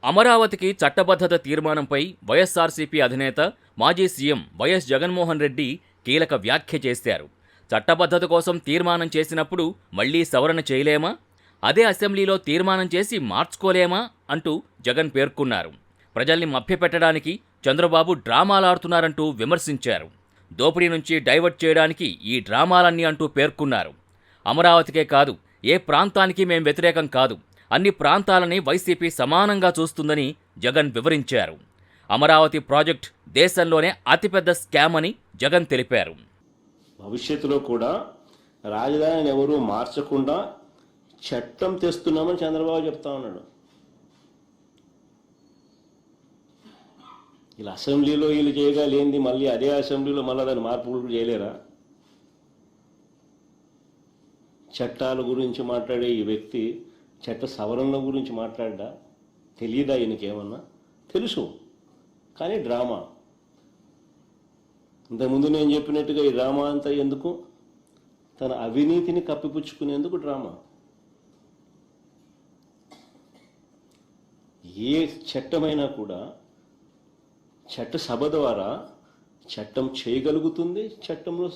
అమరావతికి చట్టబద్ధత తీర్మానంపై వైఎస్ఆర్సీపీ అధినేత మాజీ సీఎం వైఎస్ జగన్మోహన్ రెడ్డి కీలక వ్యాఖ్య చేశారు. చట్టబద్ధత కోసం తీర్మానం చేసినప్పుడు మళ్లీ సవరణ చేయలేమా? అదే అసెంబ్లీలో తీర్మానం చేసి మార్చుకోలేమా అంటూ జగన్ పేర్కొన్నారు. ప్రజల్ని మభ్యపెట్టడానికి చంద్రబాబు డ్రామాలాడుతున్నారంటూ విమర్శించారు. దోపిడీ నుంచి డైవర్ట్ చేయడానికి ఈ డ్రామాలన్నీ అంటూ పేర్కొన్నారు. అమరావతికే కాదు, ఏ ప్రాంతానికి మేం వ్యతిరేకం కాదు, అన్ని ప్రాంతాలని వైసీపీ సమానంగా చూస్తుందని జగన్ వివరించారు. అమరావతి ప్రాజెక్ట్ దేశంలోనే అతిపెద్ద స్కామ్ అని జగన్ తెలిపారు. భవిష్యత్తులో కూడా రాజధానిని ఎవరూ మార్చకుండా చట్టం తెస్తున్నామని చంద్రబాబు చెప్తా ఉన్నాడు. ఇలా అసెంబ్లీలో వీళ్ళు చేయగలేంది మళ్ళీ అదే అసెంబ్లీలో మళ్ళీ దాన్ని మార్పులు చేయలేరా? చట్టాల గురించి మాట్లాడే ఈ వ్యక్తి చట్ట సవరణల గురించి మాట్లాడ్డా? తెలియదా ఈయనకేమన్నా? తెలుసు, కానీ డ్రామా. ఇంతకుముందు నేను చెప్పినట్టుగా ఈ డ్రామా అంతా ఎందుకు? తన అవినీతిని కప్పిపుచ్చుకునేందుకు డ్రామా. ఏ చట్టమైనా కూడా చట్టసభ ద్వారా చట్టం చేయగలుగుతుంది, చట్టంలో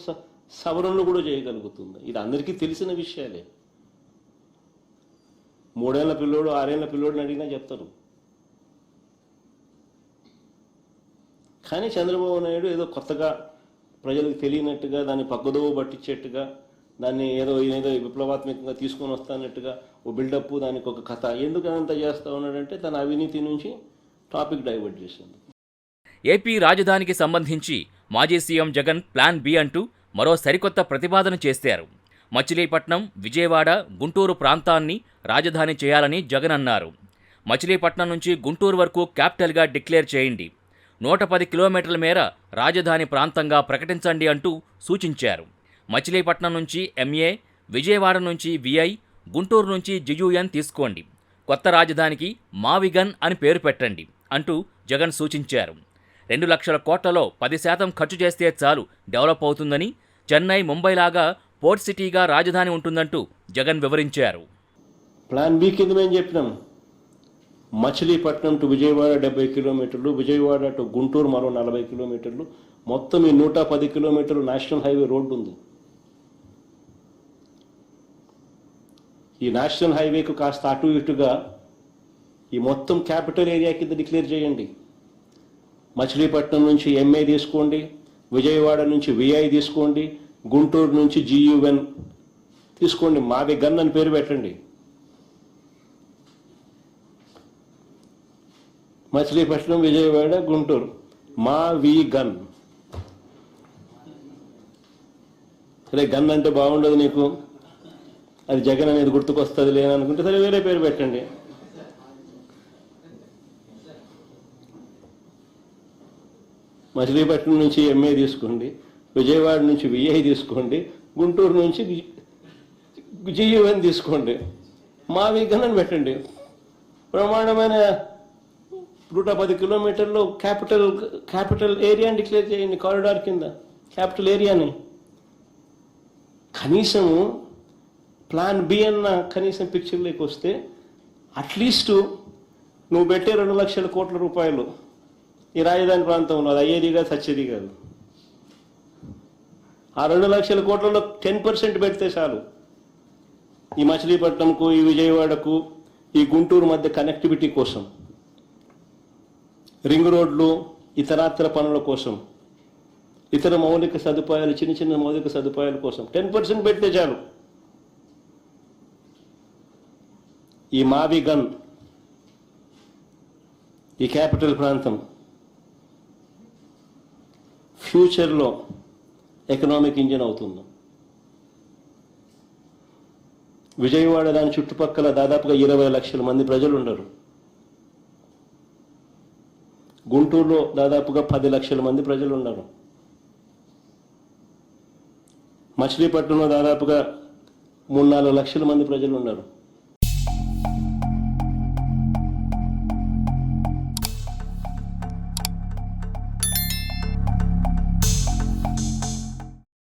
సవరణలు కూడా చేయగలుగుతుంది. ఇది అందరికీ తెలిసిన విషయాలే. 3 ఏళ్ల పిల్లోడు 6 ఏళ్ల పిల్లోడిని అడిగినా చెప్తారు. కానీ చంద్రబాబు నాయుడు ఏదో కొత్తగా ప్రజలకు తెలియనట్టుగా, దాన్ని పక్కదోవ పట్టించేట్టుగా, దాన్ని ఏదో విప్లవాత్మకంగా తీసుకొని వస్తానట్టుగా ఓ బిల్డప్, దానికి ఒక కథ, ఎందుకు అదంతా చేస్తూ ఉన్నాడంటే తన అవినీతి నుంచి టాపిక్ డైవర్ట్ చేసింది. ఏపీ రాజధానికి సంబంధించి మాజీ సీఎం జగన్ ప్లాన్ బి అంటూ మరో సరికొత్త ప్రతిపాదన చేశారు. మచిలీపట్నం, విజయవాడ, గుంటూరు ప్రాంతాన్ని రాజధాని చేయాలని జగన్ అన్నారు. మచిలీపట్నం నుంచి గుంటూరు వరకు క్యాపిటల్గా డిక్లేర్ చేయండి, 110 కిలోమీటర్ల మేర రాజధాని ప్రాంతంగా ప్రకటించండి అంటూ సూచించారు. మచిలీపట్నం నుంచి ఎంఏ, విజయవాడ నుంచి విఐ, గుంటూరు నుంచి జియుఎన్ తీసుకోండి, కొత్త రాజధానికి మావిగన్ అని పేరు పెట్టండి అంటూ జగన్ సూచించారు. 2 లక్షల కోట్లలో 10% ఖర్చు చేస్తే చాలు డెవలప్ అవుతుందని, చెన్నై, ముంబైలాగా పోర్ట్ సిటీగా రాజధాని ఉంటుందంటూ జగన్ వివరించారు. ప్లాన్ బి కింద మేము చెప్పినాం, మచిలీపట్నం టు విజయవాడ 70 కిలోమీటర్లు, విజయవాడ టు గుంటూరు మరో 40 కిలోమీటర్లు, మొత్తం ఈ 110 కిలోమీటర్లు నేషనల్ హైవే రోడ్డు ఉంది. ఈ నేషనల్ హైవేకు కాస్త అటు ఇటుగా ఈ మొత్తం క్యాపిటల్ ఏరియా కింద డిక్లేర్ చేయండి. మచిలీపట్నం నుంచి ఎంఏ తీసుకోండి, విజయవాడ నుంచి విఐ తీసుకోండి, గుంటూరు నుంచి జియుఎన్ తీసుకోండి, మావి గన్ అని పేరు పెట్టండి. మచిలీపట్నం, విజయవాడ, గుంటూరు, మావి గన్. సరే, గన్ అంటే బాగుండదు నీకు, అది జగన్ అనేది గుర్తుకొస్తుంది లేననుకుంటే సరే వేరే పేరు పెట్టండి. మచిలీపట్నం నుంచి ఎంఏ తీసుకోండి, విజయవాడ నుంచి విఐ తీసుకోండి, గుంటూరు నుంచి జియుఎన్ తీసుకోండి, మావి గన్ అని పెట్టండి. ప్రమాణమైన 110 కిలోమీటర్లు క్యాపిటల్ ఏరియాని డిక్లేర్ చేయండి, కారిడార్ కింద క్యాపిటల్ ఏరియాని. కనీసము ప్లాన్ బి అన్న కనీసం పిక్చర్లోకి వస్తే అట్లీస్ట్ నువ్వు పెట్టే 2 లక్షల కోట్ల రూపాయలు ఈ రాజధాని ప్రాంతంలో అది అయ్యేది కాదు, సచ్చేది కాదు. ఆ 2 లక్షల కోట్లలో 10% పెడితే చాలు. ఈ మచిలీపట్నంకు, ఈ విజయవాడకు, ఈ గుంటూరు మధ్య కనెక్టివిటీ కోసం, రింగ్ రోడ్లు, ఇతరాతర పనుల కోసం, ఇతర మౌలిక సదుపాయాలు, చిన్న చిన్న మౌలిక సదుపాయాల కోసం 10% పెడితే చాలు. ఈ మావి గన్, ఈ క్యాపిటల్ ప్రాంతం ఫ్యూచర్లో ఎకనామిక్ ఇంజిన్ అవుతుంది. విజయవాడ దాని చుట్టుపక్కల దాదాపుగా 20 లక్షల మంది ప్రజలు ఉన్నారు. గుంటూరులో దాదాపుగా 10 లక్షల మంది ప్రజలు ఉన్నారు. మచిలీపట్నంలో దాదాపుగా 3-4 లక్షల మంది ప్రజలు ఉన్నారు.